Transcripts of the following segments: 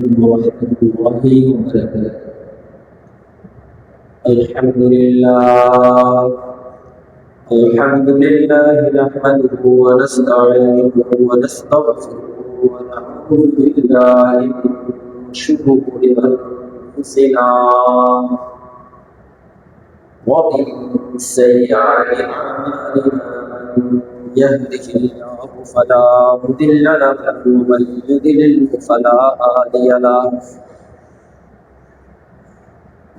ورحمة الله وبركاته. الحمد لله نحمده ونستعينه ونستغفره ونعوذ بالله من شرور أنفسنا ومن سيئات أعمالنا. من يهده الله فلا مضل له ومن يضلل فلا هادي له.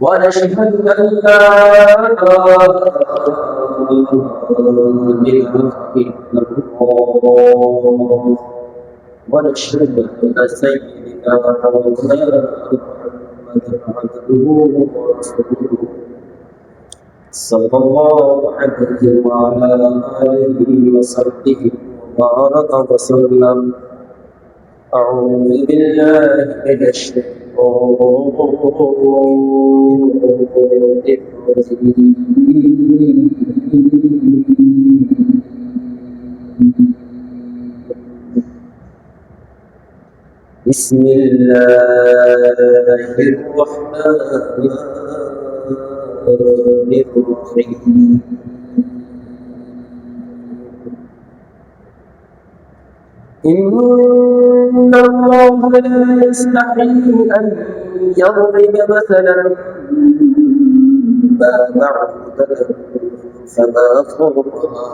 ونشهد أن لا إله إلا الله ونشهد أن سيدنا محمدا عبده ورسوله صلى الله عليه وعلى آله وصحبه وبارك وسلم. أعوذ بالله من الشيطان الرجيم. بسم الله الرحمن الرحيم. إن الله لا يستحيي أن يضرب مثلا ما بعوضة فما فوقها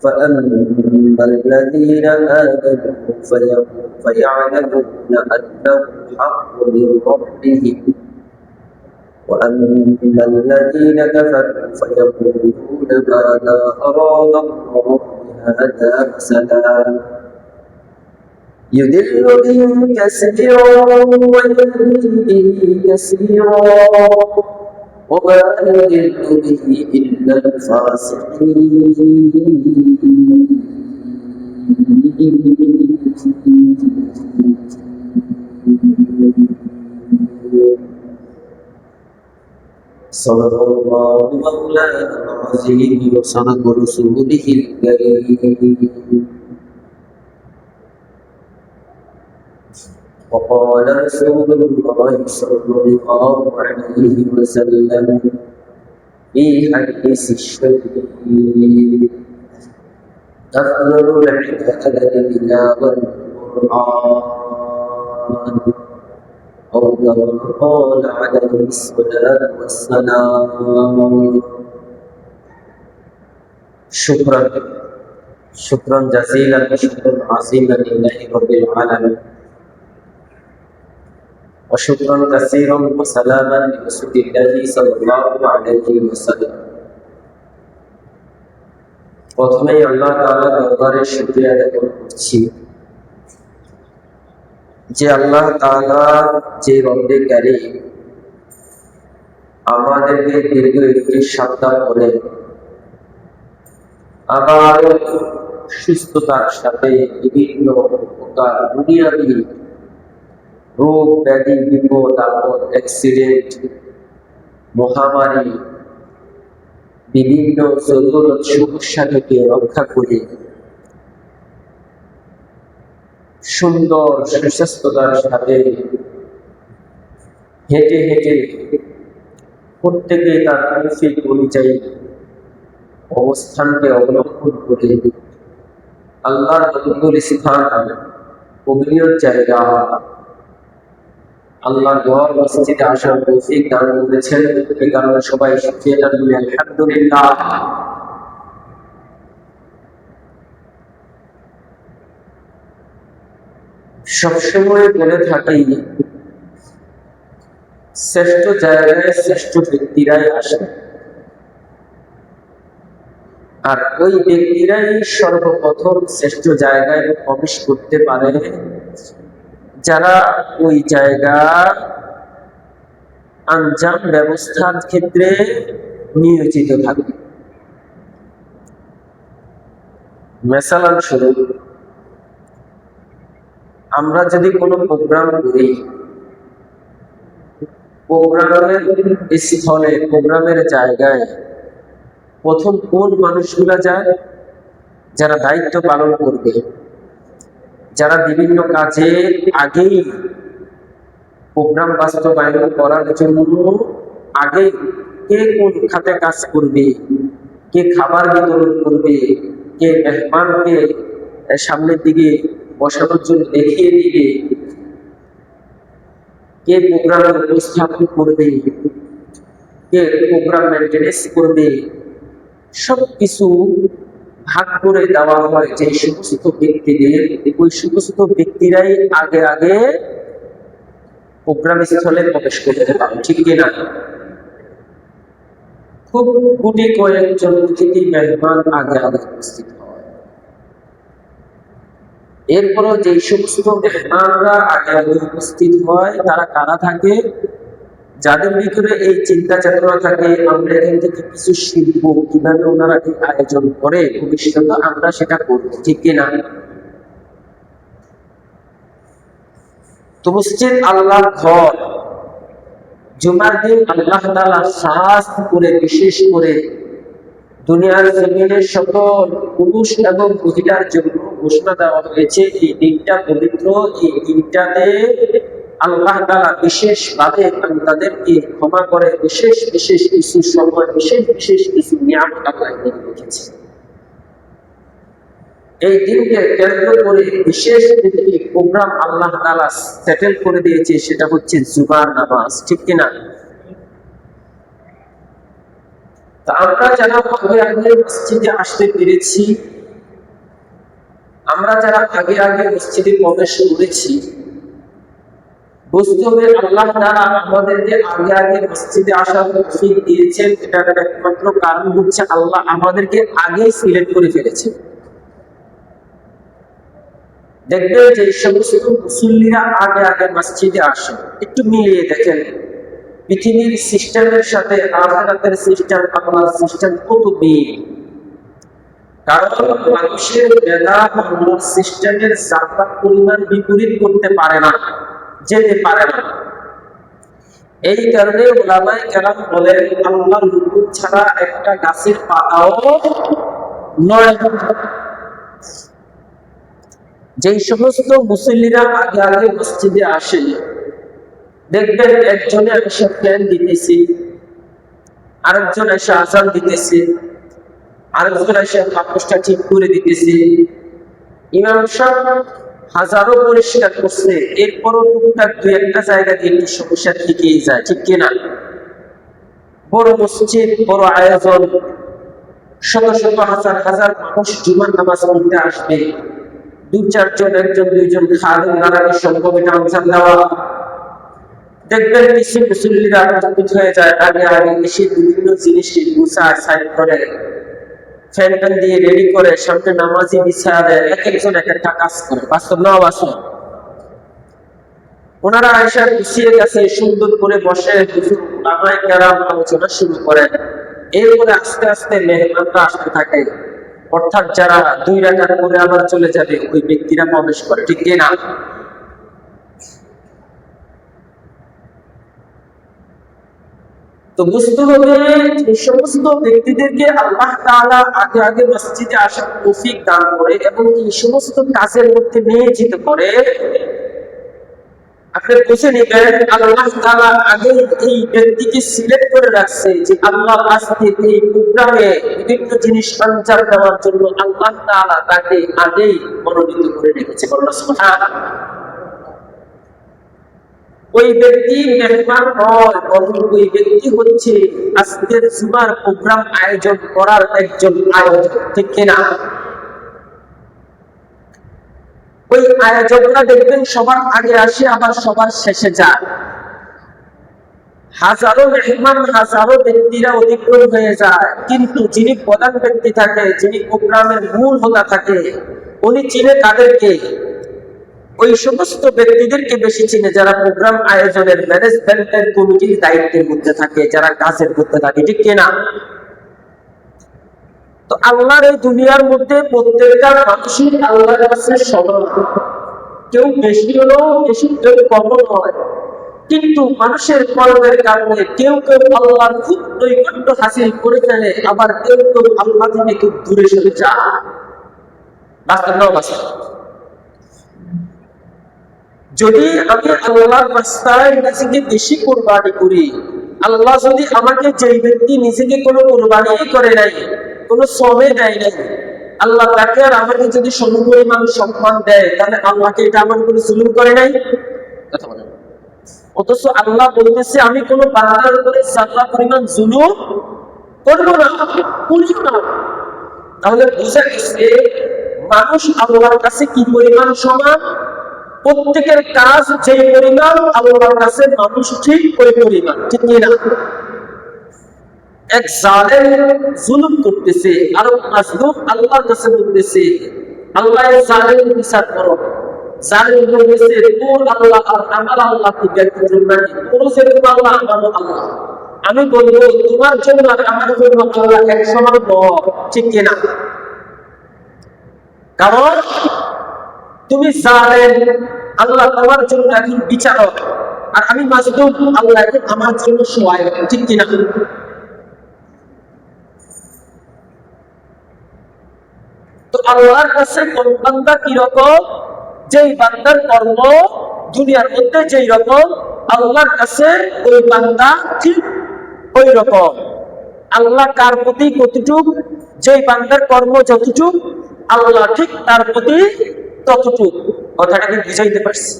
فأما الذين آمنوا فيعلمون أنه الحق من ربهم وأما الذين كفروا فيقولون ماذا أراد الله بهذا مثلا يضل به كثيرا ويهدي به كثيرا وما يضل به إلا الفاسقين. صدق الله مولانا العظيم وصدق رسوله الكريم. وقال رسول الله صلى الله عليه وسلم في حديث الشريف أفضل العبادة تلاوة القرآن أو كما قال عليه الصلاة والسلام. شكرا جزيلا وشكرا عظيما لله رب العالمين وشكرا كثيرا وسلاما لرسول الله صلى الله عليه وسلم. প্রথমেই আল্লাহ তাআলার দরবারে শুকরিয়া আদায় করছি যে আল্লাহ তাআলা যে রব্বে কারীম আমাদেরকে দীর্ঘ একটি সপ্তাহ পরে আবার সুস্থতার সাথে বিভিন্ন প্রকার দুনিয়াবি রোগ ব্যাধি বিপদ আপদ অ্যাক্সিডেন্ট মহামারী বিভিন্ন জরুরত সমস্যা থেকে রক্ষা করে সুন্দর সুস্বাস্থ্যতার সাথে হেঁটে হেঁটে প্রত্যেকে তার তৌফিক অনুযায়ী অবস্থানকে অবলম্বন করে আল্লাহর পবিত্র স্থান পবিত্র জায়গা আল্লাহ দোয়া মসজিদে আসার তৌফিক দান করেছেন। এই কারণে সবাই শুকরিয়া বলি আলহামদুলিল্লাহ। সবসময় বলে থাকি শ্রেষ্ঠ জায়গায় শ্রেষ্ঠ ব্যক্তিরাই আসে, আর ওই ব্যক্তিরাই সর্বপ্রথম শ্রেষ্ঠ জায়গায় প্রবেশ করতে পারে যারা ওই জায়গা আঞ্জাম ব্যবস্থার ক্ষেত্রে নিয়োজিত থাকে। মেসালান স্বরূপ আমরা যদি কোনো প্রোগ্রাম করি, প্রোগ্রামের স্থলে প্রোগ্রামের জায়গায় প্রথম কোন মানুষগুলা যায়? যারা দায়িত্ব পালন করবে, যারা বিভিন্ন কাজে আগেই প্রোগ্রাম বাস্তবায়ন করার জন্য আগে কে কোন খাতে কাজ করবে, কে খাবার বিতরণ করবে, কে মেহমানকে সামনের দিকে বসানোর জন্য দেখিয়ে দিবে, কে প্রোগ্রাম উপস্থাপন করবে, কে প্রোগ্রাম মেনটেনেন্স করবে, সবকিছু ভাগ করে দেওয়া হয় যে সমস্ত ব্যক্তিদের। ওই সমস্ত ব্যক্তিরাই আগে আগে প্রোগ্রাম স্থলে প্রবেশ করতে পারে, ঠিক কিনা? খুব কোটি কয়েকজন অতিথি মেহমান আগে আগে উপস্থিত হয়। এরপরও যে সমস্ত মেহমানরা আগে আগে উপস্থিত হয় তারা কারা থাকে? যাদের ভিতরে এই চিন্তা চেতনা থাকে আমরা এখান থেকে কিছু শিখবো, কিভাবে ওনারা এই আয়োজন করে ভবিষ্যতে আমরা সেটা করবো, ঠিক কিনা? তো মসজিদ আল্লাহর ঘর, জুমার দিন আল্লাহ তাআলা খাস করে বিশেষ করে দুনিয়ার জমিনের সকল পুরুষ এবং মহিলার জন্য ঘোষণা দেওয়া হয়েছে এই দিনটা পবিত্র। এই দিনটাতে আল্লাহ তাআলা বিশেষভাবে তাদেরকে ক্ষমা করে বিশেষ বিশেষ কিছু সময়, বিশেষ বিশেষ কিছু নিয়ামত আল্লাহ রেখেছে। এই দিনকে কেন্দ্র করে বিশেষ একটি প্রোগ্রাম আল্লাহ তাআলা সেটেল করে দিয়েছে, সেটা হচ্ছে জুমার নামাজ, ঠিক কিনা? তা আমরা যারা আগে আগে মসজিদে আসতে পেরেছি, আমরা যারা আগে আগে মসজিদে প্রবেশ করেছি, বুঝতে হবে আল্লাহ তাআলা আমাদেরকে আগে আগে মসজিদে আসার তৌফিক দিয়েছেন। এটার একমাত্র কারণ হচ্ছে আল্লাহ আমাদেরকে আগেই সিলেক্ট করে ফেলেছেন। দেখবেন যে সমস্ত মুসল্লিরা আগে আগে মসজিদে আসে, একটু মিলিয়ে দেখেন পৃথিবীর সিস্টেমের সাথে আখিরাতের সিস্টেম, আল্লাহর সিস্টেম কত মিল। কারণ মানুষের মেধা আল্লাহর সিস্টেমের জাকাত পরিমাণ বিপরীত করতে পারে না, যেতে পারে না। এই কারণে উলামায়ে কেরাম বলেন আল্লাহর হুকুম ছাড়া একটা গাছের পাতাও নড়ে না। যেই সমস্ত মুসল্লিরা আগে আগে মসজিদে আসে, দেখবেন একজনে এসে ফ্যান দিতেছে, আরেকজন এসে আজান দিতেছে, আরেকজন এসে কাপড়টা ঠিক করে দিতেছে, ইমাম সাহেব হাজারো পরিষ্কার করছে, এরপরও টুকটাক দুই একটা জায়গা দিয়ে একটু সমস্যা থেকেই যায়, ঠিক কিনা? বড় মসজিদ, বড় আয়োজন, শত শত হাজার হাজার মানুষ জুমার নামাজ পড়তে আসবে, দুই চারজন একজন দুইজন খাদেম দ্বারা সম্ভব এটা আনসার দেওয়া। দেখবেন কিছু মুসল্লিরা প্রস্তুত হয়ে যায় আগে আগে এসে বিভিন্ন জিনিস গুছায় সাইড করে, ফ্যান ট্যান দিয়ে রেডি করে সামনে নামাজি বিছায়া দেয়, এক একজন এক একটা কাজ করে। বাস্তব না বাস্তব? ওনারা আয়েশা গুছিয়ে গেছে, সুন্দর করে বসে উলামায়ে কেরাম আলোচনা শুরু করেন। এরপরে আস্তে আস্তে মেহমানরা আসতে থাকে, অর্থাৎ যারা দুই রাকাত পরে আবার চলে যাবে ওই ব্যক্তিরা প্রবেশ করে, ঠিক কিনা? তো বুঝতে হবে এই সমস্ত ব্যক্তিদেরকে আল্লাহ তাআলা আগে আগে মসজিদে আসার তৌফিক দান করে এবং এই সমস্ত কাজের মধ্যে নিয়োজিত করে। আপনি বুঝে নিবেন আল্লাহ তাআলা আগে এই ব্যক্তিকে সিলেক্ট করে রাখছে যে আল্লাহ আজকে এই প্রোগ্রামে বিভিন্ন জিনিস সঞ্চার দেওয়ার জন্য আল্লাহ তাআলা তাকে আগেই মনোনীত করে রেখেছে। বলুন সুবহানাল্লাহ। ওই ব্যক্তি মেহমান নয়, বরং ওই ব্যক্তি হচ্ছে আজকের জুমার প্রোগ্রাম আয়োজন করার একজন আয়োজক, ঠিক কিনা? ওই আয়োজকরা দেখবেন সবার আগে আসে আবার সবার শেষে যায়। হাজারো মেহমান হাজারো ব্যক্তিরা অতিক্রম হয়ে যায়, কিন্তু যিনি প্রধান ব্যক্তি থাকে, যিনি প্রোগ্রামের মূল হোতা থাকে, উনি চিনে তাদেরকে, ওই সমস্ত ব্যক্তিদেরকে বেশি চিনে যারা প্রোগ্রাম আয়োজনের ম্যানেজমেন্টের কমিটির দায়িত্বের মধ্যে থাকে, যারা কাজের মধ্যে থাকে, ঠিক কিনা? তো আল্লাহর এই দুনিয়ার মধ্যে প্রত্যেকটা মানুষই আল্লাহর কাছে সমান, কেউ বেশি হলেও বেশি, কেউ কম নয়। কিন্তু মানুষের কর্মের কারণে কেউ কেউ আল্লাহর খুব নৈকট্য হাসিল করে ফেলে, আবার কেউ কেউ আল্লাহ থেকে খুব দূরে সরে যায়। বাস্তব না বাস্তব? যদি আমি আল্লাহর রাস্তায় নিজেকে বেশি কুরবানি করি, আল্লাহ যদি আমাকে যেই ব্যক্তি নিজেকে কোনো কুরবানি করে নাই, কোনো শ্রমে দেয় নাই, আল্লাহ তাকে আর আমাকে যদি সমপরিমাণ সম্মান দেয়, তাহলে আল্লাহকে এটা আমার কোনো জুলুম করে নাই? কথা বলেন। অথচ আল্লাহ বলতেছে আমি কোনো বান্দার উপরে যারা পরিমাণ জুলুম করবো না, করিও না। তাহলে বোঝা গেছে মানুষ আল্লাহর কাছে কি পরিমাণ সমান, প্রত্যেকের কাজ যে পরিমাণ আল্লাহর কাছে মানুষ ঠিক ওই পরিমাণ, ঠিক না? এক জালেম জুলুম করতেছে আর মাজলুম আল্লাহর কাছে বলতেছে আল্লাহ এই জালেমের বিচার করো। জালেম বলতেছে তোর আল্লাহ আর আমার আল্লাহ কি ব্যতিক্রম নাকি? তোর যেরকম আল্লাহ আমারও আল্লাহ। আমি বলবো তোমার জন্য আর আমার জন্য আল্লাহ এক সমান নয়, ঠিক কিনা? কারণ তুমি জালেম, আল্লাহ তোমার জন্য এখন বিচারক, আর আমি মাজলুম, আল্লাহ এখন আমার জন্য সহায়ক, ঠিক কিনা? তো আল্লাহর কাছে কোন বান্দা কিরকম, যেই বান্দার কর্ম দুনিয়ার মধ্যে যেই রকম, আল্লাহর কাছে ওই বান্দা ঠিক ওই রকম। আল্লাহ কার প্রতি কতটুক, যেই বান্দার কর্ম যতটুক, আল্লাহ ঠিক তার প্রতি ততটুক। কথাটাকে বুঝাইতে পারছি?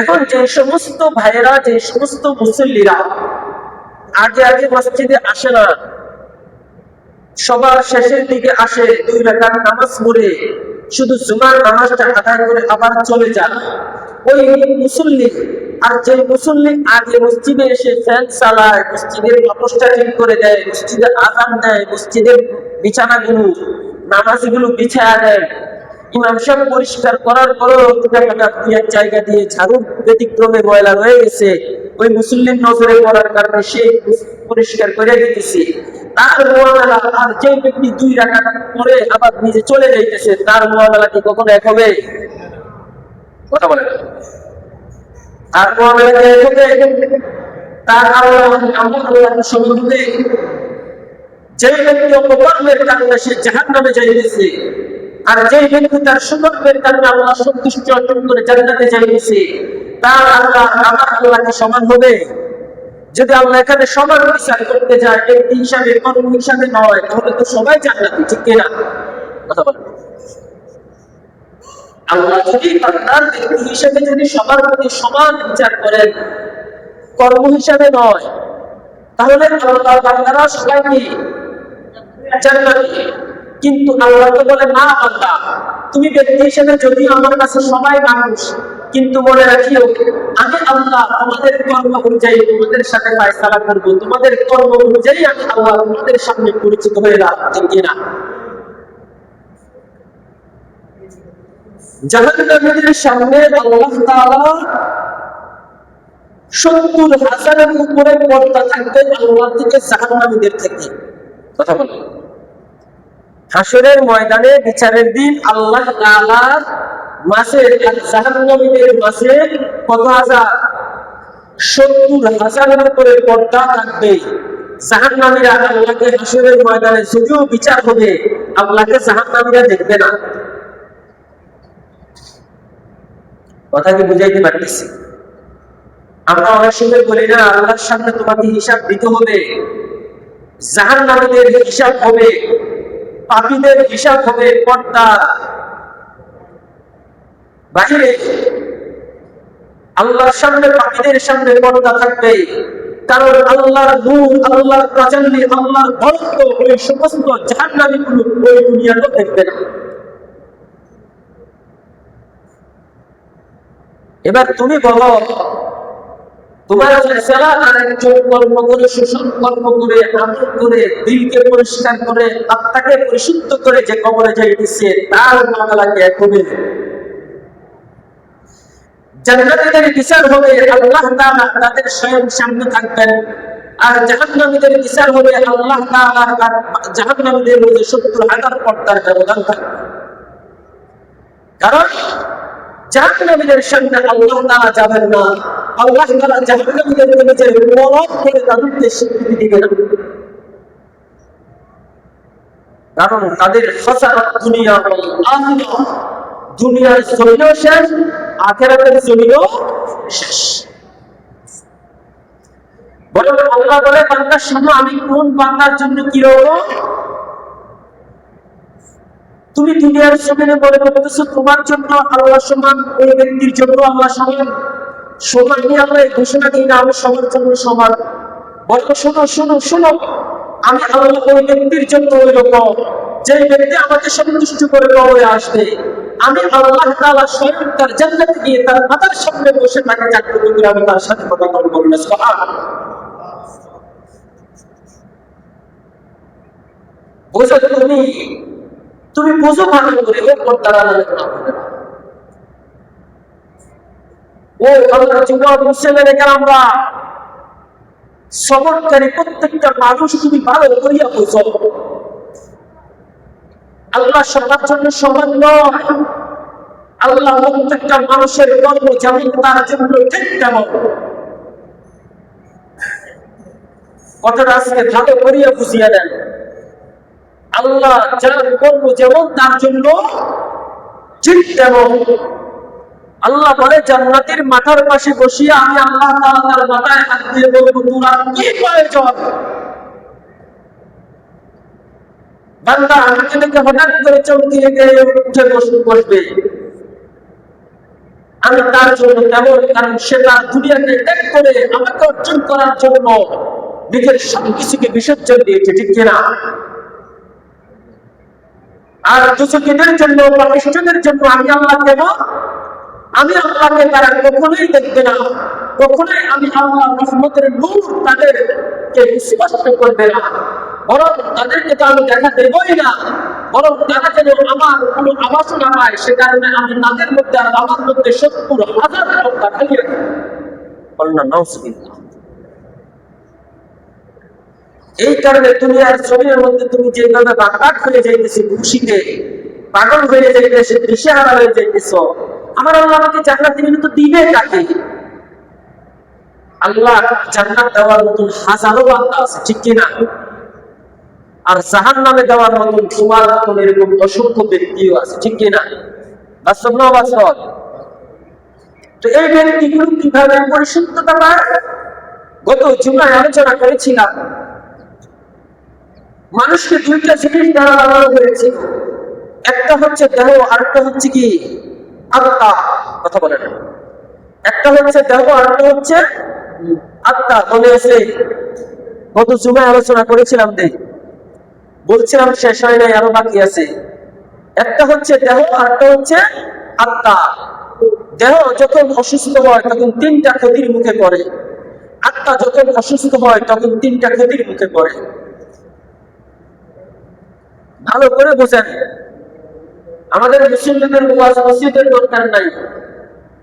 এখন যে সমস্ত ভাইয়েরা, যে সমস্ত মুসল্লিরা আগে আগে মসজিদে আসে না, সবার শেষের দিকে আসে, 2 রাকাত নামাজ পড়ে শুধু জুমার নামাজটা আদায় করে আবার চলে যান, ওই মুসল্লি আর যে মুসল্লি আগে মসজিদে এসে ফ্যান চালায়, মসজিদের বাতাসটা ঠিক করে দেয়, মসজিদে আযান দেয়, মসজিদের বিছানাগুলো নামাজগুলো বিছায়া দেয়, ইমাম সাহেব পরিষ্কার করার পরও এক জায়গা দিয়ে ঝাড়ু ব্যতিক্রমে ময়লা রয়ে গেছে, ওই মুসল্লির নজরে পড়ার কারণে সে পরিষ্কার করে দিতেছে, তার মুআমালা আর যে ব্যক্তি 2 রাকাত পড়ে আবার নিজে চলে যাইতেছে, তার মুআমালা কি কখনো এক হবে? কথা বলেন। আর মুআমালা কি এক হবে? তার আল্লাহর সম্বন্ধে যে ব্যক্তি অপকর্মের কারণে সে জাহান্নামে যাইতেছে, আর যে ব্যক্তি তার সুকর্মের কারণে আল্লাহ সন্তুষ্টি অর্জন করে জান্নাতে যাইতেছে, তার আল্লাহ আমার আল্লাহকে সমান হবে? যদি আল্লাহ এখানে সমান বিচার করতে যায় ব্যক্তি হিসাবে, কর্ম হিসাবে নয়, তাহলে তো সবাই জান্নাতি, ঠিক কিনা? কথা বলেন। আল্লাহ যদি বান্দার ব্যক্তি হিসাবে যদি সবার প্রতি সমান বিচার করেন, কর্ম হিসাবে নয়, তাহলে আল্লাহ বান্দারা সবাই কি জান্নাতি? কিন্তু আল্লাহ তো বলে না, বান্দা তুমি ব্যক্তি হিসেবে যদি আমার কাছে সবাই মানুষ, কিন্তু মনে রাখিও আমি আল্লাহ তোমাদের কর্ম অনুযায়ী তোমাদের সাথে ফয়সালা করব, তোমাদের কর্ম অনুযায়ী আমি আল্লাহ তোমাদের সামনে পরিচিত হয়ে রাখবো, ঠিক কিনা? জাহান্নামীদের সামনে আল্লাহ তাআলা 70,000-এর উপরে পর্দা থাকবে আল্লাহ থেকে জাহান্নামীদের থেকে। কথা বলেন। হাসরের ময়দানে বিচারের দিন আল্লাহ তাআলার মাঝে আর জাহান্নামীদের মাঝে কত হাজার? 70,000-এর উপরে পর্দা থাকবে। জাহান্নামীরা আল্লাহকে হাসরের ময়দানে যদিও বিচার হবে, আল্লাহকে জাহান্নামীরা দেখবে না। কথা কি বুঝাইতে পারতেছি? আমরা অনেক সময় বলি না আল্লাহর সামনে তোমাকে হিসাব দিতে হবে, জাহান্নামীদের হিসাব হবে, পাপীদের হিসাব হবে পর্দা বাহিরে। আল্লাহর সামনে পাপীদের সামনে পর্দা থাকবে, কারণ আল্লাহর নূর, আল্লাহর তাজাল্লি, আল্লাহর বরকত ওই সমস্ত জাহান্নামীগুলো ওই দুনিয়াতে দেখবে না। এবার তুমি বলো, তোমার ফয়সালা আর একজন কর্ম করে, শোষণ কর্ম করে, আমল করে, দিলকে পরিষ্কার করে, আত্মাকে পরিশুদ্ধ করে যে কবরে যাইতেছে, তার মামলাকে এক হবে। জান্নাতীদের বিচার হবে আল্লাহ তাআলা তাদের স্বয়ং সামনে থাকবেন, আর জাহান্নামীদের বিচার হবে আল্লাহ তাআলা আর জাহান্নামীদের মধ্যে 70,000 পর্দার ব্যবধান থাকবে। কারণ জাহান্নামীদের সামনে আল্লাহ তাআলা যাবেন না, আল্লাহ তাআলা জাহান্নামীদের নিজের মরদ করে তাদেরকে স্বীকৃতি দিবেন, কারণ তাদের খাসারাত দুনিয়া ওয়াল আখিরাহ, দুনিয়ার জমিনও শেষ, আখিরাতের জমিনও শেষ। বলেন আল্লাহ বলে বান্দার সামনে আমি কোন বান্দার জন্য কি রব? তুমি দুনিয়ার জমিনে বলে বলতেছো তোমার জন্য আল্লাহ সমান, ওই ব্যক্তির জন্য আল্লাহ সমান। সমান নিয়ে আমরা ঘোষণা দিই না আমি সবার জন্য সমান। বলো শোনো শোনো শোনো, আমি আল্লাহ ওই ব্যক্তির জন্য ওই রকম যে ব্যক্তি আমাকে সন্তুষ্ট করে কবরে আসবে, আমি আল্লাহ তাআলা স্বয়ং তার জান্নাতে গিয়ে তার মাথার সামনে বসে তাকে জাগ্রত করে আমি তার সাথে কথা বলবো। সুবহানাল্লাহ। বোঝো তুমি বোঝো ভালো করে ও আল্লাহ যুবক মুসলিমের আমরা সবরকারী প্রত্যেকটা মানুষ তুমি ভালো করিয়া বোঝো। আল্লাহ সবার জন্য সমান নয়। আল্লাহ প্রত্যেকটা মানুষের কর্ম যেমন তার জন্য ঠিক তেমন। কথাটা আজকে ভালো করিয়া বুঝিয়া দেন। আল্লাহ যার কর্ম যেমন তার জন্য ঠিক তেমন। আল্লাহ বলে জান্নাতের মাথার পাশে বসিয়া আমি আল্লাহ তাআলা তার মাথায় হাত দিয়ে বলবো তোরা কি প্রয়োজন? বান্দা আমাকে দেখে হঠাৎ করে চমকিয়ে উঠে বসবে, আমি তার জন্য তেমন, কারণ সে তার দুনিয়াকে ত্যাগ করে আমাকে অর্জন করার জন্য নিজের সবকিছুকে বিসর্জন দিয়েছে, ঠিক কিনা? আর দুঃখীদের জন্য পাপিষ্ঠদের জন্য আমি আল্লাহ কেমন? আমি আল্লাহকে তারা কখনোই দেখবে না, কখনোই আমি আল্লাহ রহমতের নূর তাদেরকে স্পষ্ট করবে না, বরং তাদেরকে তো আমি দেখা দেবই না, বরং তারা যেন আমার কোনো আবাস না পায় সে কারণে আমি তাদের মধ্যে আর আমার মধ্যে ৭০,০০০ পর্দা ফেলিয়ে দেব। এই কারণে তুমি আর শরীরের মধ্যে তুমি যেভাবে বাঁকাট হয়ে যাইতেছি, খুশিতে পাগল হয়ে যাইতেছে, দিশেহারা হয়ে যাইতেছ, আমার আল্লাহ আমাকে জান্নাত দিবেন তো দিবে কাকে? আল্লাহ জান্নাত দেওয়ার মতন হাজারো বান্দা আছে, ঠিক কিনা? আর জাহান্নামে দেওয়ার মতন তোমার মতন এরকম অসংখ্য ব্যক্তিও আছে, ঠিক কিনা? বাস্তব না বাস্তব? তো এই ব্যক্তিগুলো কিভাবে পরিশুদ্ধতা পায়? গত জুমায় আলোচনা করেছিলাম মানুষকে দুইটা জিনিস দ্বারা বানানো হয়েছে, একটা হচ্ছে দেহ, আরেকটা হচ্ছে কি আত্মা। কথা বলে না, একটা হচ্ছে দেহ, আরেকটা হচ্ছে আত্মা। মনে আছে গত জুমায় আলোচনা করেছিলাম, বলছিলাম শেষ হয় নাই, আরো বাকি আছে। একটা হচ্ছে দেহ, আরেকটা হচ্ছে আত্মা। দেহ যখন অসুস্থ হয় তখন ৩টা ক্ষতির মুখে পড়ে, আত্মা যখন অসুস্থ হয় তখন ৩টা ক্ষতির মুখে পড়ে। ভালো করে বোঝেন, আমাদের মুসলিমদের ওয়াজ মসজিদের দরকার নাই।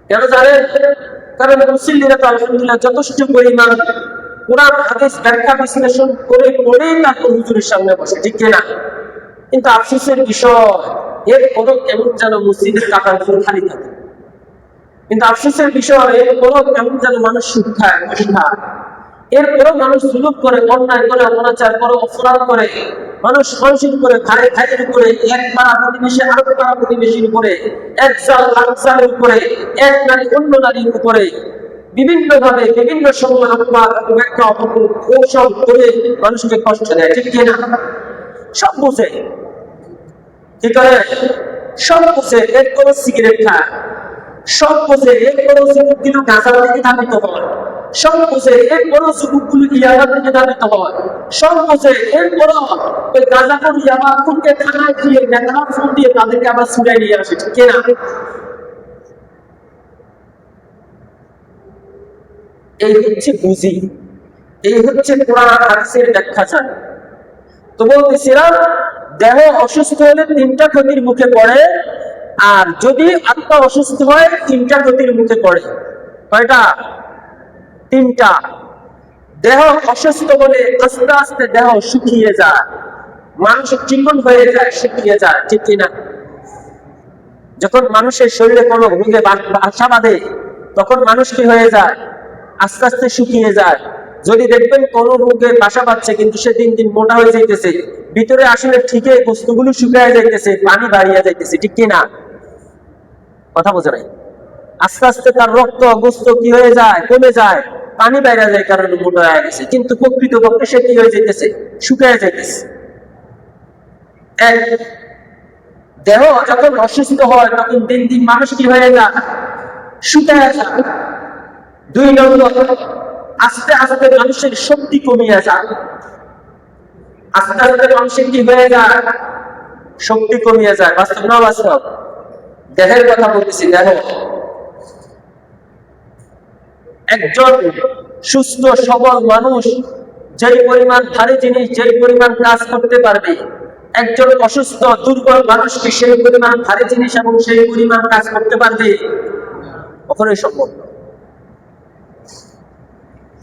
কেন জানেন? কারণ মুসলিমরা তো আলহামদুলিল্লাহ যথেষ্ট পরিমাণ কোরআন হাদিস ব্যাখ্যা বিশ্লেষণ করে পড়েই তারপর হুজুরের সামনে বসে, ঠিক কিনা? কিন্তু আফসোসের বিষয় এর কোনো কেমন যেন মসজিদের টাকার উপর খালি থাকে। কিন্তু আফসোসের বিষয় এর কোনো কেমন যেন মানুষ সুখ খায়, ঘুষ খায়, এরপরেও মানুষ জুলুম করে, অন্যায় করে, অনাচার করে, অপরাধ করে, মানুষ মানুষের উপরে, ভাই ভাইয়ের উপরে, এক পাড়া প্রতিবেশী আরেক পাড়া প্রতিবেশীর উপরে, এক জাল আরেক জালের উপরে, এক নারী অন্য নারীর উপরে বিভিন্ন ভাবে বিভিন্ন সময় ব্যাখ্যা কৌশল করে মানুষকে কষ্ট দেয়, ঠিক কিনা? সব বুঝে কি করে? সব বুঝে, এরপরও সিগারেট খায়, সব বুঝে, এরপরও যুবকগুলো গাঁজা থেকে ধাবিত হয়, সব বুঝে, এরপরও যুবকগুলো ইয়াবা থেকে ধাবিত হয়, সব বুঝে, এরপরও ওই গাঁজাখোর ইয়াবাখোরকে থানায় দিয়ে নেতারা ফোন দিয়ে তাদেরকে আবার ছুড়াই নিয়ে আসে, ঠিক কিনা? এই হচ্ছে বুঝি, এই হচ্ছে কোরআন হাদিসের ব্যাখ্যা জানা। তো বলতেছিলাম দেহ অসুস্থ হলে ৩টা ক্ষতির মুখে পড়ে, আর যদি আত্মা অসুস্থ হয় ৩টা ক্ষতির মুখে পড়ে। কয়টা? ৩টা। দেহ অসুস্থ বলে আস্তে আস্তে দেহ শুকিয়ে যায়, মানুষ চিকন হয়ে যায়, শুকিয়ে যায়, ঠিক কিনা? যখন মানুষের শরীরে কোনো রোগে বাসা বাঁধে তখন মানুষ কি হয়ে যায়? আস্তে আস্তে শুকিয়ে যায়। যদি দেখবেন কোন রোগে বাসা বাঁধছে কিন্তু সে দিন দিন মোটা হয়ে যাইতেছে, ভিতরে আসলে ঠিকই বস্তুগুলো শুকিয়ে যাইতেছে, পানি বাড়িয়ে যাইতেছে, ঠিক কিনা? কথা বোঝা নাই? আস্তে আস্তে তার রক্ত গোস্ত কি হয়ে যায়, কমে যায়, পানি বাইরে যায়, কারণে মোটা হয়ে গেছে। কিন্তু প্রকৃতপক্ষে সে কি হয়ে যাইতেছে, শুকিয়ে যাইতেছে। এক, দেহ যখন অসুস্থ হয় তখন দিন দিন মানুষ কি হয়ে যায়, শুকিয়ে যায়। 2 নম্বর, আস্তে আস্তে মানুষের শক্তি কমিয়ে যায়। আস্তে আস্তে মানুষের কি হয়ে যায়, শক্তি কমিয়ে যায়। বাস্তব না বাস্তব? দেহের কথা বলতেছি। দেহ, একজন সুস্থ সবল মানুষ যেই পরিমাণ ভারী জিনিস, যেই পরিমাণ কাজ করতে পারবে, একজন অসুস্থ দুর্বল মানুষ কি সেই পরিমাণ ভারী জিনিস এবং সেই পরিমাণ কাজ করতে পারবে? কখনোই সম্ভব না।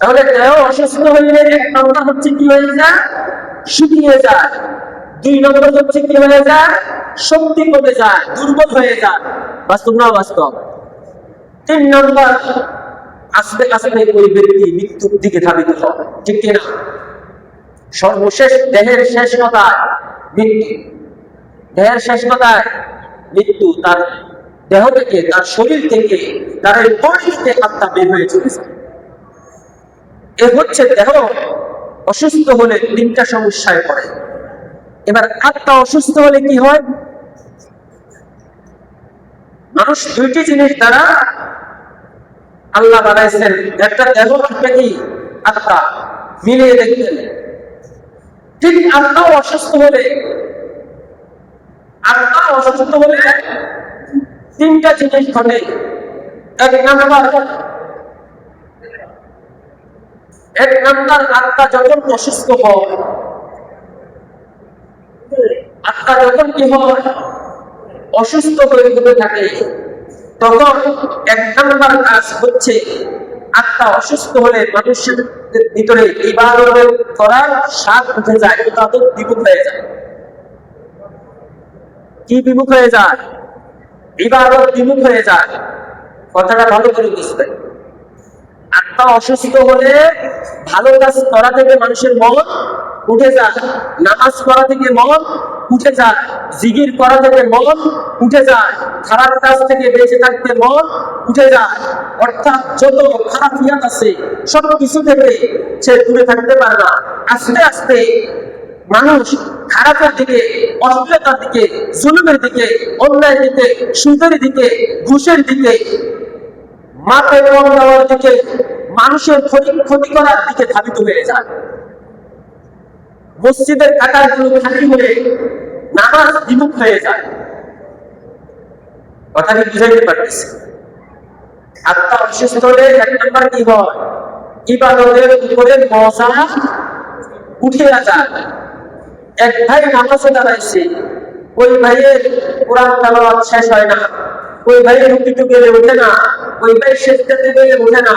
তাহলে দেহ অসুস্থ হইলে 1 নম্বর হচ্ছে কি হয়ে যায়, শুকিয়ে যায়। 2 নম্বর হচ্ছে কি হয়ে যায়, শক্তি কমে যায়, দুর্বল হয়ে যায়। বাস্তব না বাস্তব? 3 নম্বর, আস্তে আস্তে ওই ব্যক্তি মৃত্যুর দিকে ধাবিত হয়, ঠিক কিনা? সর্বশেষ দেহের শেষ কথায় মৃত্যু। দেহের শেষ কথায় মৃত্যু। তার দেহ থেকে, তার শরীর থেকে, তার এই বডিতে আত্মা বের হয়ে চলেছে। এ হচ্ছে দেহ অসুস্থ হলে 3টা সমস্যায় পড়ে। এবার আত্মা অসুস্থ হলে কি হয়? মানুষ 2টি জিনিস দ্বারা আল্লাহ বানাইছেন, একটা দেহ, একটা কি আত্মা, মিলিয়ে দেখবেন। ঠিক আত্মাও অসুস্থ হলে, আত্মা অসুস্থ হলে 3টা জিনিস ঘটে। 1 নম্বর, আত্মা যখন অসুস্থ হয়, আত্মা যখন কি হয়, অসুস্থ হয়ে থাকে, তখন 1 নম্বর কাজ হচ্ছে, আত্মা অসুস্থ হলে মানুষের ভিতরে ইবাদত করার স্বাদ উঠে যায়, ইবাদত বিমুখ হয়ে যায়। কি বিমুখ হয়ে যায়? ইবাদত বিমুখ হয়ে যায়। কথাটা ভালো করে বুঝবেন। আত্মা অসুস্থ হলে ভালো কাজ করা থেকে মানুষের মন উঠে যায়, নামাজ পড়া থেকে মন উঠে যায়, জিকির করা থেকে মন উঠে যায়, খারাপ কাজ থেকে বেঁচে থাকতে মন উঠে যায়। অর্থাৎ যত খারাপিয়াত আছে সব কিছু থেকে সে দূরে থাকতে পারে না। আস্তে আস্তে মানুষ খারাপের দিকে, অশ্লীলতার দিকে, জুলুমের দিকে, অন্যায়ের দিকে, সুদের দিকে, ঘুষের দিকে, মাথায় কম দেওয়ার দিকে, মানুষের ক্ষতি করার দিকে ধাবিত হয়ে যায়। মসজিদের কাতারগুলো খালি হয়ে নামাজ বিমুখ হয়ে যায়। কথাটি বুঝাইতে পারতেছি? আত্মা অসুস্থ হলে 1 নম্বর কি হয়, ইবাদতের উপরে মজা উঠে যায়। এক ভাই নামাজে দাঁড়াইছে, ওই ভাইয়ের কোরআন তেলাওয়াত শেষ হয় না, ওই ভাইয়ের রুকিতে গেলে ওঠে না, ওই ভাই সেজদাতে গেলে ওঠে না,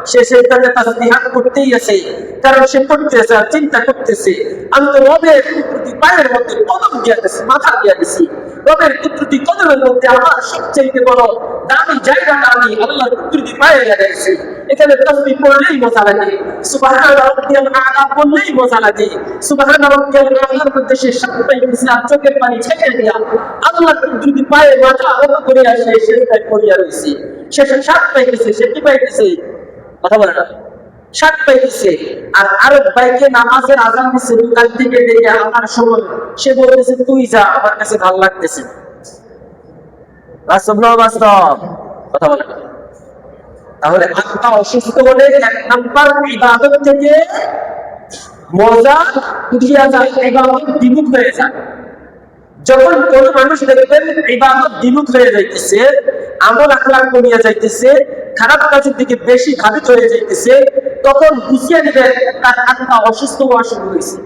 সে সেজদাতে তাসবিহাত করতেই আছে। কারণ সে করতেছে আর চিন্তা করতেছে, আমি তো রবের কুদরতি পায়ের মধ্যে কদম দিয়া দিছি, মাথা দিয়া দিছি, রবের কুদরতি কদমের মধ্যে আমার সবচেয়ে বড় দামি জায়গাটা আমি আল্লাহর কুদরতি পায়ে লাগাইছি। এখানে তাসবিহ পড়লেই মজা লাগে, সুবহান রাব্বিয়াল আ'লা বললেই মজা লাগে, সুবহান রাব্বিয়াল আ'লার মধ্যে সে সবটাই কিছু আর চোখের পানি ছেড়ে দিয়া আল্লাহর কুদরতি পায়ে মাথা নত করে আসে, সেটাই পড়িয়া রইছি। সে সাত পাইতেছে, সে কি পাইতেছে? কথা বলে না, সাত পাইতেছে। আর আরেক ভাইকে নামাজের আযান দিছে, দোকান থেকে ডেকে আনার সময় সে বলতেছে, তুই যা, আমার কাছে ভালো লাগতেছে। বাস্তব না বাস্তব? কথা বলে না। তাহলে আত্মা অসুস্থ হলে 1 নম্বর ইবাদত থেকে মজা উঠিয়া যায়, ইবাদত বিমুখ হয়ে যায়। যখন কোন মানুষ দেখবেন ইবাদত বিমুখ হয়ে যাইতেছে, আমল আখলাক কমিয়া যাইতেছে, খারাপ কাজের দিকে বেশি ধাবিত হয়ে যাইতেছে, তখন বুঝিয়ে নেবেন তার আত্মা অসুস্থ হওয়া শুরু হয়েছে।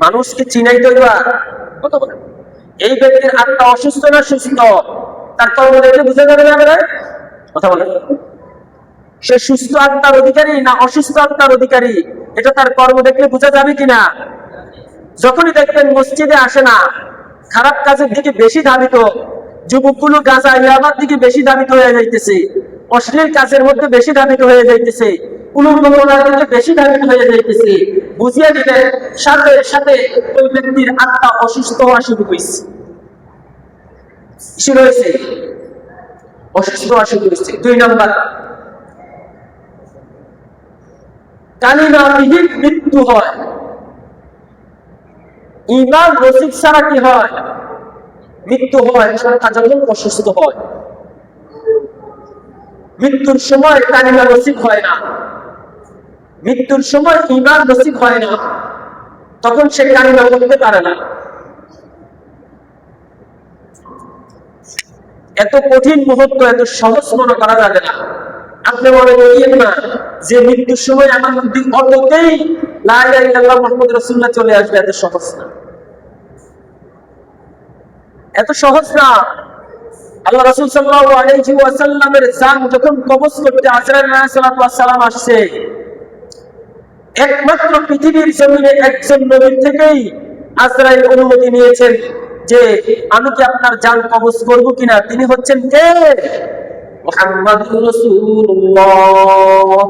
মানুষকে চিনাইতে হইবা, কথা বলেন, এই ব্যক্তির আত্মা অসুস্থ না সুস্থ, তার কর্ম দেখলে বুঝে যাবে না? কথা বলেন, সে সুস্থ আত্মার অধিকারী না অসুস্থ আত্মার অধিকারী, এটা তার কর্ম দেখলে বোঝা যাবে কিনা? যখনই দেখবেন মসজিদে আসে না, খারাপ কাজের দিকে বেশি ধাবিত, যুবকগুলো গাঁজা ইয়াবার দিকে বেশি ধাবিত হয়ে যাইতেছে, অশ্লীল কাজের মধ্যে বেশি ধাবিত হয়ে যাইতেছে, উলুঙ্গনার দিকে বেশি ধাবিত হয়ে যাইতেছে, বুঝিয়ে দিবেন সাথে সাথে ওই ব্যক্তির আত্মা অসুস্থ হওয়া শুরু হয়েছে। শুরু হয়েছে, অসুস্থ আসে করেছে। 2 নাম্বার, কালিমাবিহীন মৃত্যু হয়। ঈমান নসিব ছাড়া কি হয়? মৃত্যু হয়। যখন অসুস্থ হয়, মৃত্যুর সময় কালিমা নসিব হয় না, মৃত্যুর সময় ঈমান নসিব হয় না, তখন সে কালিমা করতে পারে না। এত কঠিন মুহূর্ত এত সহজ মনে করা যাবে না। আপনি মনে করিয়েন না যে মৃত্যুর সময় আমার মধ্যে অততেই লা ইলাহা ইল্লাল্লাহ মুহাম্মদ রাসূলুল্লাহ চলে আসবে, এত সহজ না, এত সহজ না। আল্লাহ রাসূল সাল্লাল্লাহু আলাইহি ওয়াসাল্লামের জান যখন কবজ করতে আজরাইল আলাইহিস সালাতু ওয়াস সালাম আসছে, একমাত্র পৃথিবীর জমিনে একজন নবীর থেকেই আজরাইল অনুমতি নিয়েছেন যে আমি কি আপনার জান কবজ করব কিনা। তিনি হচ্ছেন কে? মুহাম্মাদুর রাসূলুল্লাহ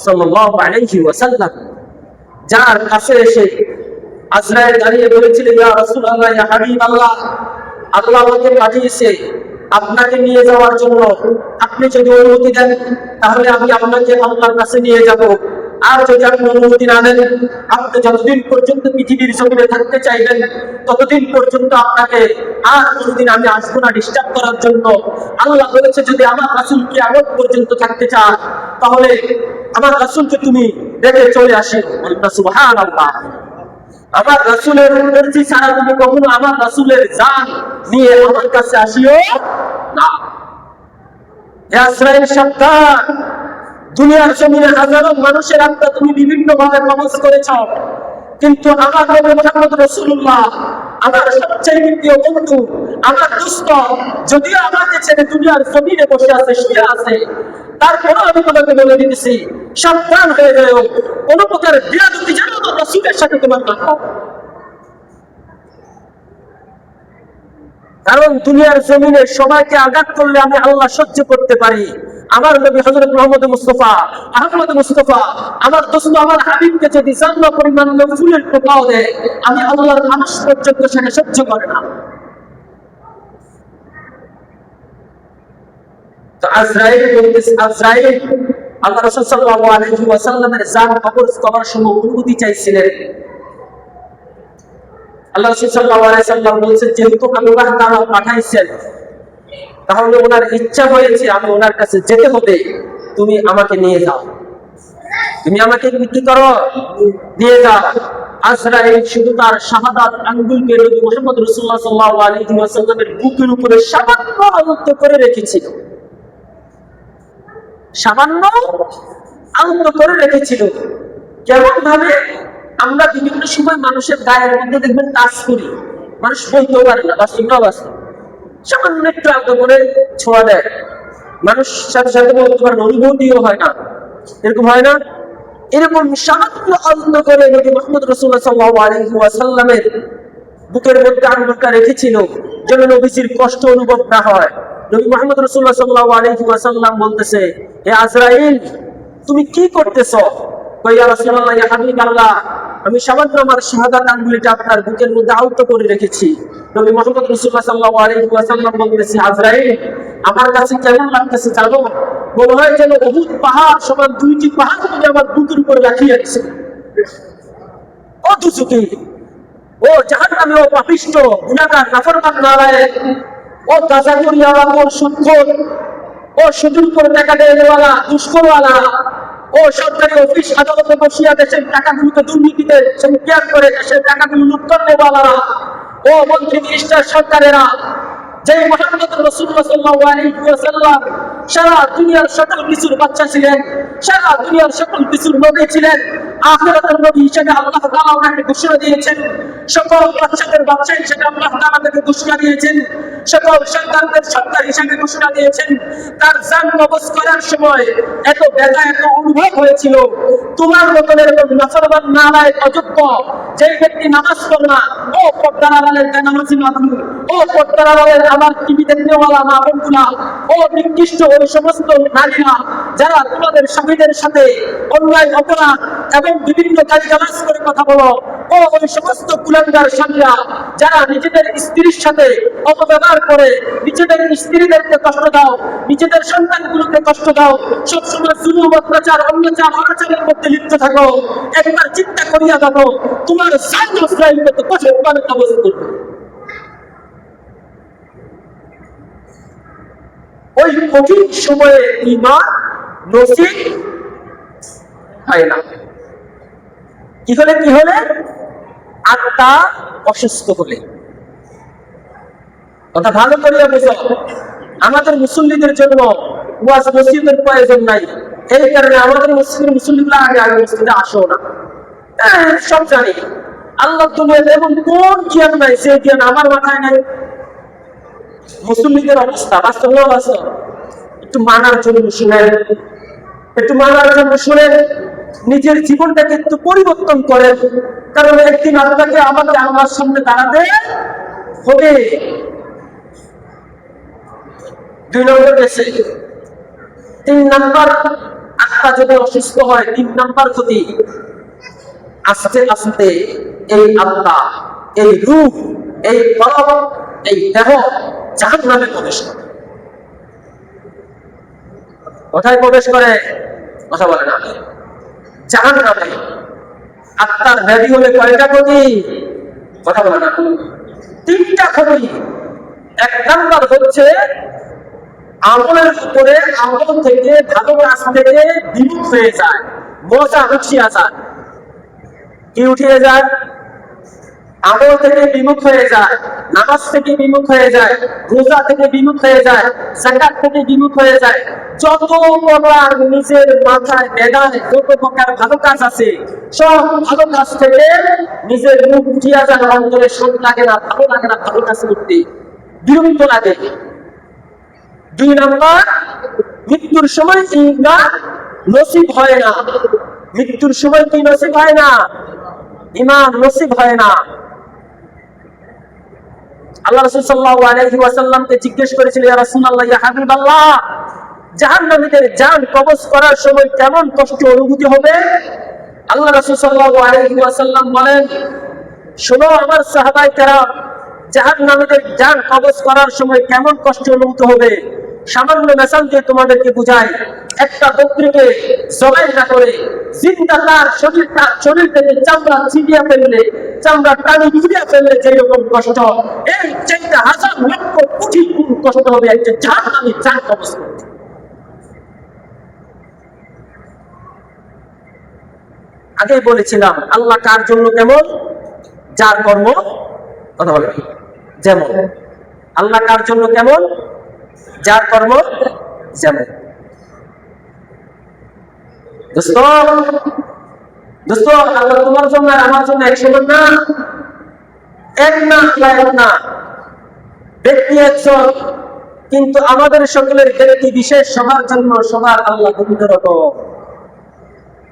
সাল্লাল্লাহু আলাইহি ওয়াসাল্লাম, যার কাছে এসে আজরাইল দাঁড়িয়ে বলেছিল, ইয়া রাসূলুল্লাহ, ইয়া হাবিবাল্লাহ, আল্লাহ আমাকে পাঠিয়েছে আপনাকে নিয়ে যাওয়ার জন্য। আপনি যদি অনুমতি দেন তাহলে আমি আপনাকে আল্লাহর কাছে নিয়ে যাব, আর যদি আপনি অনুমতি না দেন, আপনি যতদিন পর্যন্ত পৃথিবীর জমিনে থাকতে চাইবেন ততদিন পর্যন্ত আপনাকে আর কোনদিন আমি আসবো না ডিস্টার্ব করার জন্য। আল্লাহ বলেছে যদি আমার রাসূল কিয়ামত পর্যন্ত থাকতে চান তাহলে আমার রাসূলকে তুমি দেখে চলে আসো। সুবহানাল্লাহ। আমার রাসূলের মর্জি ছাড়া তুমি কখনো আমার রাসূলের জান নিয়ে আমার কাছে আসিও না। আজরাইল সাবধান, দুনিয়ার জমিনে হাজারো মানুষের আত্মা তুমি বিভিন্ন ভাবে কবজ করেছ, কিন্তু আমার নবী মুহাম্মদ রাসূলুল্লাহ, আমার সবচেয়ে প্রিয় বন্ধু, আমার দোস্ত, যদিও আমাকে ছেড়ে দুনিয়ার জমিনে বসে আছে, শুয়ে আছে, তারপরেও আমি তোমাকে বলে দিতেছি সাবধান হয়ে যাও, কোন প্রকার বিয়াদবি যেন আমার রাসূলের সাথে তোমার না হয়। কারণ দুনিয়ার জমিনে সবাইকে আঘাত করলে আমি আল্লাহ সহ্য করতে পারি, আমার নবী হযরত মুহাম্মদ মুস্তাফা আহমদ মুস্তাফা আমার দোস্ত আমার হাবিবকে যদি জান্নাত পরিমাণ ফুলের টোকাও দেয়, আমি আল্লাহর মানুষ পর্যন্ত সেটা সহ্য করে না। তো আজরাইল বলতেছে, আজরাইল আল্লাহ রাসূল সাল্লাল্লাহু আলাইহি ওয়াসাল্লামের জান কবজ করার সময় অনুমতি চাইছিলেন। আল্লাহ রাসূল সাল্লাল্লাহু আলাইহি ওয়াসাল্লাম বলেছেন, যেহেতু আল্লাহ তাআলা পাঠাইছেন তাহলে ওনার ইচ্ছা হয়েছে আমি ওনার কাছে যেতে হবে, তুমি আমাকে নিয়ে যাও, তুমি আমাকে কি করো, নিয়ে যাও। আজরাইল শুধু তার শাহাদাত আঙ্গুলকে নবী মুহাম্মদ রাসূলুল্লাহ সাল্লাল্লাহু আলাইহি ওয়াসাল্লামের বুকের উপরে সামান্য আলতো করে রেখেছিল, সামান্য আলতো করে রেখেছিল। কেমন ভাবে? আমরা বিভিন্ন সময় মানুষের গায়ের মধ্যে দেখবেন টাচ করি, মানুষ বলতেও পারে না, বাস্তবটাও বাস্তব, সামান্য একটু আলতো করে ছোঁয়া দেয়, মানুষ সাথে সাথে বলতে পারে, অনুভূতিও হয় না, এরকম হয় না? এরকম সামান্য আলতো করে নবী মুহাম্মদ রাসূলুল্লাহ সাল্লাল্লাহু আলাইহি ওয়াসাল্লামের বুকের মধ্যে আঙ্গুলটা রেখেছিল যেন নবীজির কষ্ট অনুভব না হয়। নবী মুহাম্মদ রাসূলুল্লাহ সাল্লাল্লাহু আলাইহি ওয়াসাল্লাম বলতেছে, হে আজরাইল, তুমি কি করতেছো? কই, ইয়া রাসূলুল্লাহ, ইয়া হাবিবাল্লাহ, আমি সামান্য আমার শাহাদাত আঙ্গুলটা আপনার বুকের মধ্যে আলতো করে রেখেছি। নবী মুহাম্মদ রাসূলুল্লাহ সাল্লাল্লাহু আলাইহি ওয়াসাল্লাম বলতেছে, আজরাইল, আমার কাছে কেমন লাগতেছে জানো? মনে হয় যেন উহুদ পাহাড় সমান 2টি পাহাড় তুমি আমার বুকের উপরে রাখিয়ে দিয়েছো। ও দুজকি, ও জাহান্নামী, ও পাপিষ্ঠ, গুনাহগার, নাফরমান নালায়েক, ও গাজাখুরিওয়ালা, ও সুদখোর, ও সুদের উপর টাকা দেওয়ালা, দুষ্করওয়ালা, ও সরকারি অফিস আদালতে বসিয়া দেশের টাকাগুলোকে দুর্নীতিতে সংখ্যান করে দেশের টাকাগুলো লুটপাট নেওয়ালারা, ও মন্ত্রী মিনিস্টার সরকারেরা, যে মুহাম্মদ রাসূলুল্লাহ সাল্লাল্লাহু আলাইহি ওয়াসাল্লাম সারা দুনিয়ার সকল কিছুর বাচ্চা ছিলেন, সারা দুনিয়ার সকল কিছুর নবী ছিলেন, আখিরাতের নবী হিসেবে আল্লাহ তাআলা ওনাকে ঘোষণা দিয়েছেন, সকল বাচ্চাদের বাচ্চা হিসেবে আল্লাহ তাআলা তাকে ঘোষণা দিয়েছেন, সকল সন্তানদের সন্তান হিসেবে ঘোষণা দিয়েছেন। তার জান কবজ করার সময় এত ব্যথা, এত অনুভব হয়েছিল, তোমার মতন এরকম নাফরমান নালায়েক অযোগ্য যে ব্যক্তি নামাজ পড়ে না, ও পর্দার আড়ালের নামাজি মামুন, ও পর্দার আড়ালের আমার টিভি দেখনেওয়ালা মা বোনগুলা, ও নিকৃষ্ট ওই সমস্ত নারীরা যারা তোমাদের স্বামীদের সাথে অন্যায় অপরাধ এবং বিভিন্ন গালিগালাজ করে কথা বলো, ও ওই সমস্ত কুলাঙ্গার স্বামীরা যারা নিজেদের স্ত্রীর সাথে অপব্যবহার অহংকার করে নিজেদের স্ত্রীদেরকে কষ্ট দাও, নিজেদের সন্তানগুলোকে কষ্ট দাও, সবসময় জুলুম, অত্যাচার, অত্যাচার, অনাচারের মধ্যে লিপ্ত থাকো, একবার চিন্তা করিয়া দেখো তোমার জান ইসরায়েল কত কঠিন মানে অবস্থা করবে। ওই কঠিন সময়ে ঈমান নসিব হয় না। কি হলে আত্মা অসুস্থ হলে। কথা ভালো করিয়া বুঝো, আমাদের মুসল্লিদের জন্য ওয়াজ নসিহতের প্রয়োজন নাই। এই কারণে আমাদের মুসল্লিরা আগে মসজিদে আসো না। সব জানি আল্লাহ দুনিয়াতে এমন কোন জ্ঞান নাই যে জ্ঞান আমার মাথায় নাই। মুসল্লিদের অবস্থা বাস্তব বাস্তব, একটু মানার জন্য শুনেন, একটু মানার জন্য শুনেন, নিজের জীবনটাকে একটু পরিবর্তন করেন। কারণ একদিন আপনাকে আমাকে আমার সামনে দাঁড়াতে হবে। 2 নম্বর গেছে। 3 নম্বর, আত্মা যদি অসুস্থ হয়, 3 নম্বর ক্ষতি, আস্তে আস্তে এই আত্মা, এই রূহ, এই কলব, এই দেহ জাহান্নামে প্রবেশ করে। কোথায় প্রবেশ করে? কথা বলে না, জাহান্নামে। আত্মার ব্যাধি হলে কয়টা ক্ষতি? কথা বলে না, 3টা ক্ষতি। 1 নম্বর হচ্ছে আমলের উপরে, আমল থেকে, ভালো কাজ থেকে বিমুখ হয়ে যায়, মজা উঠিয়া যায়। কি উঠিয়ে যায়? আমল থেকে বিমুখ হয়ে যায়, নামাজ থেকে বিমুখ হয়ে যায়, রোজা থেকে বিমুখ হয়ে যায়, যাকাত থেকে বিমুখ হয়ে যায়। যত প্রকার নিজের মাথায় বেদায় যত প্রকার ভালো কাজ আছে, সব ভালো কাজ থেকে নিজের মুখ উঠিয়া যায়। অন্তরে শান্ত লাগে না, ভালো লাগে না, ভালো কাজ করতে বিরক্ত লাগে। 2 নম্বর, মৃত্যুর সময় ঈমান নসিব হয় না। মৃত্যুর সময় কি নসিব হয় না? ঈমান নসিব হয় না। আল্লাহ রাসূল সাল্লাল্লাহু আলাইহি ওয়াসাল্লামকে জিজ্ঞেস করেছিল, ইয়া রাসূলুল্লাহ, ইয়া হাবিবাল্লাহ, জাহান্নামীদের জান কবজ করার সময় কেমন কষ্ট অনুভূতি হবে? আল্লাহ রাসূল সাল্লাল্লাহু আলাইহি ওয়াসাল্লাম বলেন, শোনো আমার সাহাবায়ে কেরাম, জাহান্নামীদের জান কবজ করার সময় কেমন কষ্ট অনুভূত হবে সামান্য মেসাল দিয়ে তোমাদেরকে বুঝাই। একটা বকরিকে জবাই না করে জিন্দা তার শরীর থেকে চামড়া ছিঁড়িয়া ফেললে, চামড়া টানি ছিঁড়িয়া ফেললে যেরকম কষ্ট, এই 4,000 লক্ষ কোটি গুণ কষ্ট হবে একটা জাহান্নামী জান কবজ করতে। আগে বলেছিলাম আল্লাহ কার জন্য কেমন? যার কর্ম, কথা বলে, যেমন। আল্লাহ কার জন্য কেমন? যার কর্ম যেমন। দোস্ত, আল্লাহ তোমার জন্য আর আমার জন্য এক সমান না, এক না, এক না। ব্যক্তি একজন, কিন্তু আমাদের সকলের ব্যক্তি বিশেষ সবার জন্য সবার আল্লাহ বিভিন্ন রকম।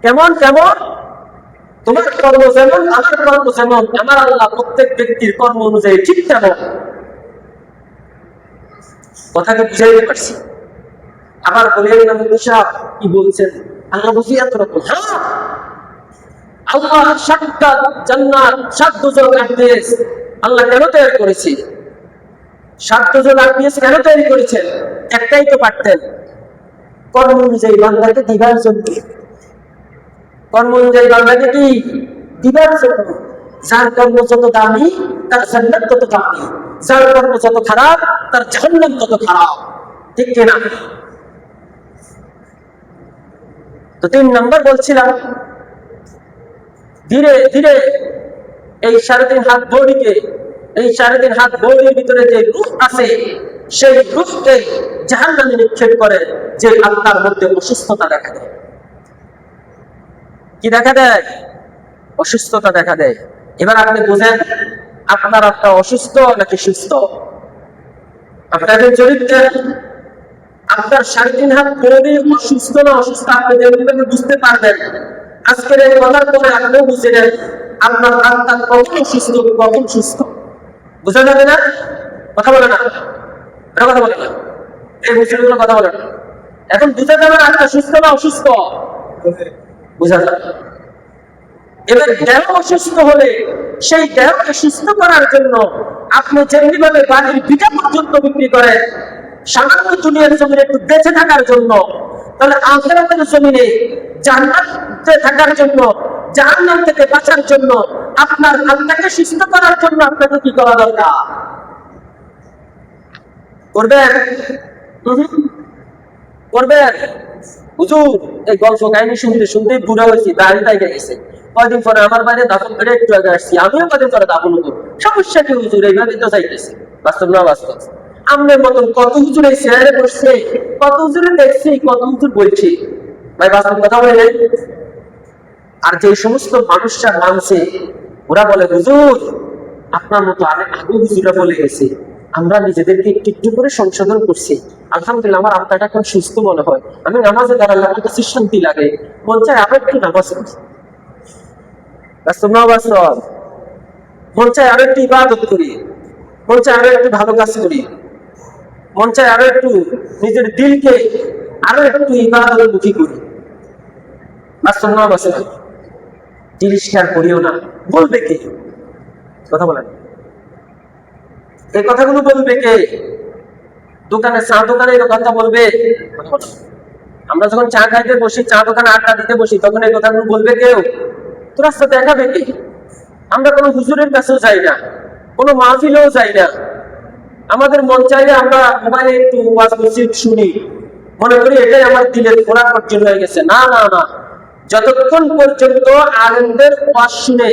কেমন কেমন? তোমার কর্ম যেমন, আমার কর্ম যেমন, আমার আল্লাহ প্রত্যেক ব্যক্তির কর্ম অনুযায়ী ঠিক তেমন। কথাকে বুঝাইতে পারছি? আবার বলিয়া গেলাম, কি বলছেন? আল্লাহ বুঝি এত রকম। হ্যাঁ, আল্লাহ 7টা জান্নাত, 7 দুজক আটদিয়েছে। আল্লাহ কেন তৈরি করেছে? 7 দুজক আটদিয়েছে কেন তৈরি করেছেন? একটাই তো পারতেন, কর্ম অনুযায়ী বান্দাকে দিবার জন্য। কর্ম অনুযায়ী বান্দাকে কি দিবার জন্য। যার কর্ম যত দামি তার জান্নাত তত দামি, যার কর্ম যত খারাপ তার জাহান্নাম তত খারাপ। ঠিক কিনা? তো 3 নম্বর বলছিলাম, ধীরে ধীরে এই 3.5 হাত বডিকে, এই 3.5 হাত বডির ভিতরে যে রূহ আছে, সেই রূহকে জাহান্নামে নিক্ষেপ করে, যে আত্মার মধ্যে অসুস্থতা দেখা দেয়। কি দেখা দেয়? অসুস্থতা দেখা দেয়। এবার আপনি বুঝেন আপনার আত্মা অসুস্থ নাকি সুস্থ? আপনাদের চরিত্র, আপনার 3.5 হাত বডি অসুস্থ না অসুস্থ আপনি যেভাবে বুঝতে পারবেন, আজকের এই কথার পরে আপনিও বুঝে নেন আপনার আত্মা কখন অসুস্থ কখন সুস্থ। বুঝা যাবে না? কথা বলে না, কথা বলে না, এই মুসলিমগুলো কথা বলে না। এখন বুঝা যাবে আত্মা সুস্থ না অসুস্থ, বুঝা যাবে। এবার দেহ অসুস্থ হলে সেই দেহকে সুস্থ করার জন্য আপনি যেমনি ভাবে বাড়ির ভিটা পর্যন্ত বিক্রি করেন সামান্য দুনিয়ার জমিনে একটু বেঁচে থাকার জন্য, তাহলে আখিরাতের জমিনে জান্নাতে থাকার জন্য, জাহান্নাম থেকে বাঁচার জন্য, আপনার আত্মাকে সুস্থ করার জন্য আপনাকে কি করা দরকার? করবেন? করবেন? হুজুর এই গল্প কাহিনী শুনতে শুনতে বুড়া হয়েছি, দাঁড়িয়ে দাঁড়িয়ে গেছে, কয়দিন পরে আমার বাইরে দাফন করে একটু আগে আসছি, আমিও কদিন পরে দাফন হবো, সমস্যা কি হুজুর? এইভাবে তো চাইতেছি। বাস্তব না বাস্তব? আমাদের মতন কত হুজুর এই চেয়ারে বসছে, কত হুজুরে দেখছি, কত হুজুর বলছি, ভাই বাস্তব কথা বলে। আর যে সমস্ত মানুষরা মানছে ওরা বলে হুজুর আপনার মতো আগে হুজুরা বলে গেছে, আমরা নিজেদেরকে একটু একটু করে সংশোধন করছি, আলহামদুলিল্লাহ আমার আত্মাটা এখন সুস্থ মনে হয়, আমি নামাজে দাঁড়ালে আমার কাছে শান্তি লাগে, মন চায় আরো একটু নামাজ পড়ি। বাস্তব না বাস্তব? মন চায় আরো একটু ইবাদত করি, মন চায় আরো একটু ভালো কাজ করি, মন চায় আরো একটু নিজের দিলকে আরো একটু ইবাদতের মুখী করি। বাস্তব না বাস্তব? তিরস্কার করিও না। বলবে কে? কথা বলেন, এই কথাগুলো বলবে কে? দোকানে চা দোকানে এই কথা বলবে? আমরা যখন চা খাইতে বসি, চা দোকানে আড্ডা দিতে বসি, তখন এই কথাগুলো বলবে কেউ? তো রাস্তা দেখাবে কে? আমরা কোনো হুজুরের কাছেও যাই না, কোনো মাহফিলেও যাই না, আমাদের মন চাইলে আমরা মোবাইলে একটু ওয়াজ নসিহত শুনি, মনে করি এটাই আমার দিলের খোরাক অর্জন হয়ে গেছে। না না না, যতক্ষণ পর্যন্ত আলেমদের ওয়াজ শুনে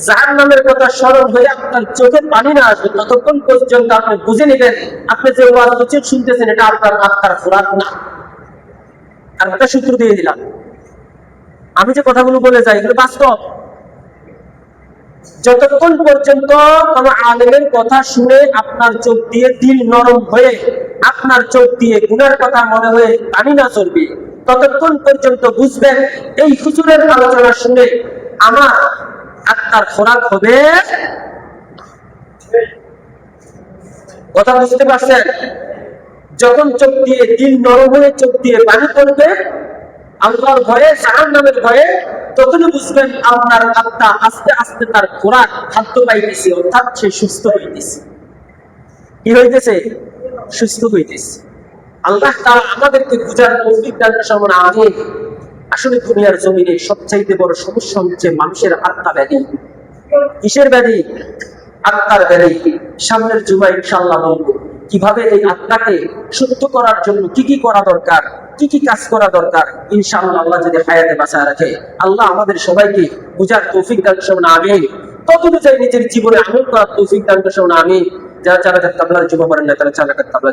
জাহান্নামের কথা স্মরণ হয়ে আপনার চোখে পানি না আসবে, ততক্ষণ পর্যন্ত আপনি বুঝে নেবেন আপনি যে ওয়াজ নসিহত শুনতেছেন এটা আপনার আত্মার খোরাক না। আর একটা সূত্র দিয়ে দিলাম, আমি যে কথাগুলো বলে যাই এগুলো বাস্তব। যতক্ষণ পর্যন্ত কোন আলেমের কথা শুনে আপনার চোখ দিয়ে দিল নরম হয়ে, আপনার চোখ দিয়ে গুনার কথা মনে হয়ে পানি না চলবে, ততক্ষণ পর্যন্ত বুঝবেন এই হুজুরের আলোচনা শুনে আমার আত্মার খোরাক হবে। কথা বুঝতে পারছেন? যখন চোখ দিয়ে দিল নরম হয়ে চোখ দিয়ে পানি পড়বে আল্লাহর ভয়ে, জাহান্নামের ভয়ে, তখনই বুঝবেন আপনার আত্মা আস্তে আস্তে তার খোরাক খাদ্য পাইতেছে, অর্থাৎ সে সুস্থ হইতেছে। কি হইতেছে? সুস্থ হইতেছে। আল্লাহ তাআলা আমাদেরকে বুঝার তৌফিক দান করুন, আমিন। আসলে দুনিয়ার জমিনে সবচাইতে বড় সমস্যা হচ্ছে মানুষের আত্মা ব্যাধি। কিসের ব্যাধি? আত্মার ব্যাধি। সামনের জুমায় ইনশাআল্লাহ বলবো কিভাবে এই আত্মাকে শুদ্ধ করার জন্য কি কি করা দরকার, কি কি কাজ করা দরকার। ইনশাআল্লাহ আল্লাহ যদি হায়াতে বাঁচায় রাখে, আল্লাহ আমাদের সবাইকে বুঝার তৌফিক দান করুন, আমিন। তত অনুযায়ী নিজের জীবনে আমল করার তৌফিক দান করুন, আমিন। যারা চালাকাত তাবলা যুব করেন না, তারা চালাকাত তাবলা